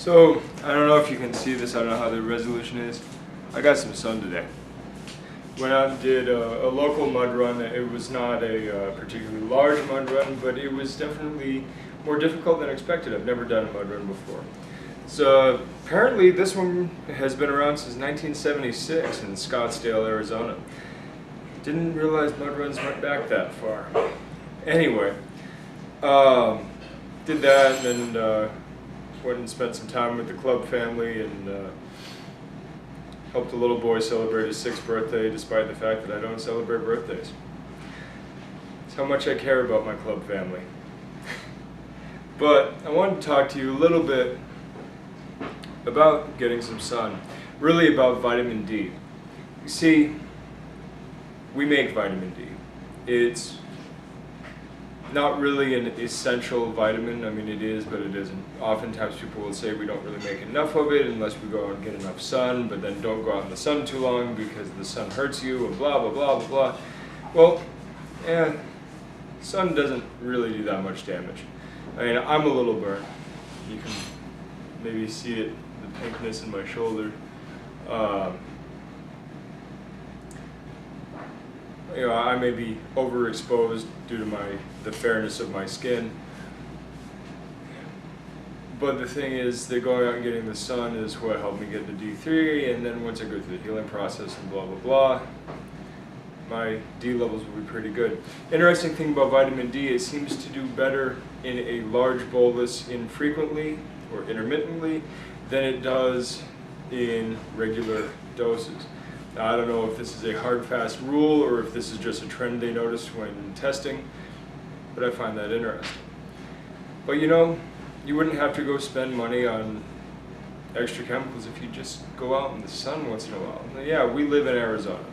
So, I don't know if you can see this, I don't know how the resolution is. I got some sun today. Went out and did a local mud run. It was not a particularly large mud run, but it was definitely more difficult than expected. I've never done a mud run before. So apparently this one has been around since 1976 in Scottsdale, Arizona. Didn't realize mud runs went back that far. Anyway, did that and then went and spent some time with the club family and helped a little boy celebrate his 6th birthday despite the fact that I don't celebrate birthdays. It's how much I care about my club family. But I wanted to talk to you a little bit about getting some sun, really about vitamin D. You see, we make vitamin D. It's not really an essential vitamin. I mean, it is, but it isn't. Oftentimes people will say we don't really make enough of it unless we go out and get enough sun, but then don't go out in the sun too long because the sun hurts you and blah, blah, blah, blah, blah. Well, sun doesn't really do that much damage. I mean, I'm a little burnt. You can maybe see it, the pinkness in my shoulder. You know, I may be overexposed due to the fairness of my skin. But the thing is that going out and getting the sun is what helped me get the D3, and then once I go through the healing process and blah, blah, blah, my D levels will be pretty good. Interesting thing about vitamin D, it seems to do better in a large bolus infrequently or intermittently than it does in regular doses. Now, I don't know if this is a hard, fast rule or if this is just a trend they noticed when testing, but I find that interesting. But you know, you wouldn't have to go spend money on extra chemicals if you just go out in the sun once in a while. Now, yeah, we live in Arizona.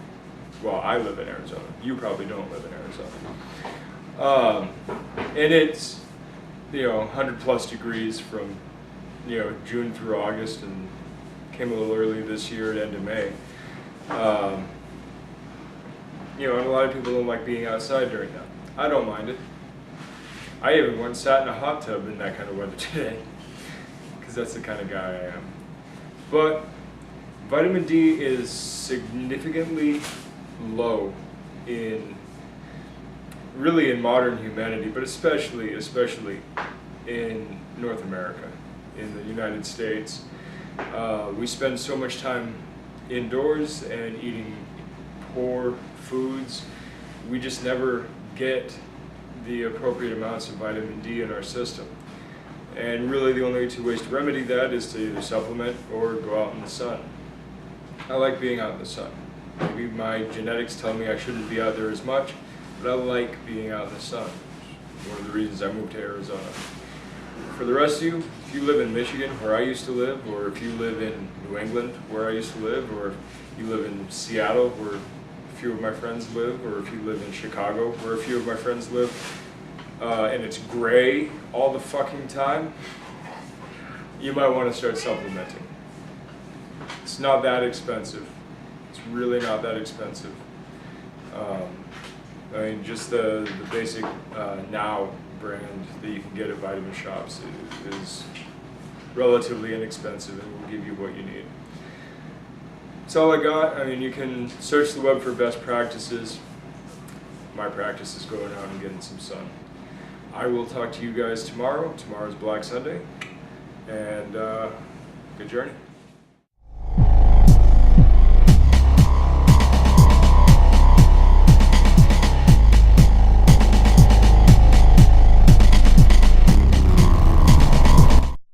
Well, I live in Arizona. You probably don't live in Arizona. And it's, you know, 100+ degrees from, you know, June through August, and came a little early this year at end of May. You know, and a lot of people don't like being outside during that. I don't mind it. I even went and sat in a hot tub in that kind of weather today, because that's the kind of guy I am. But vitamin D is significantly low in, really in modern humanity, but especially in North America, in the United States. We spend so much time indoors and eating poor foods, we just never get the appropriate amounts of vitamin D in our system. And really the only two ways to remedy that is to either supplement or go out in the sun. I like being out in the sun. Maybe my genetics tell me I shouldn't be out there as much, but I like being out in the sun. One of the reasons I moved to Arizona. For the rest of you, if you live in Michigan, where I used to live, or if you live in New England, where I used to live, or if you live in Seattle, where a few of my friends live, or if you live in Chicago, where a few of my friends live, and it's gray all the fucking time, you might want to start supplementing. It's not that expensive. It's really not that expensive. I mean, just the basic Now brand that you can get at vitamin shops is relatively inexpensive and will give you what you need. That's all I got. I mean, you can search the web for best practices. My practice is going out and getting some sun. I will talk to you guys tomorrow. Tomorrow's Black Sunday, and good journey.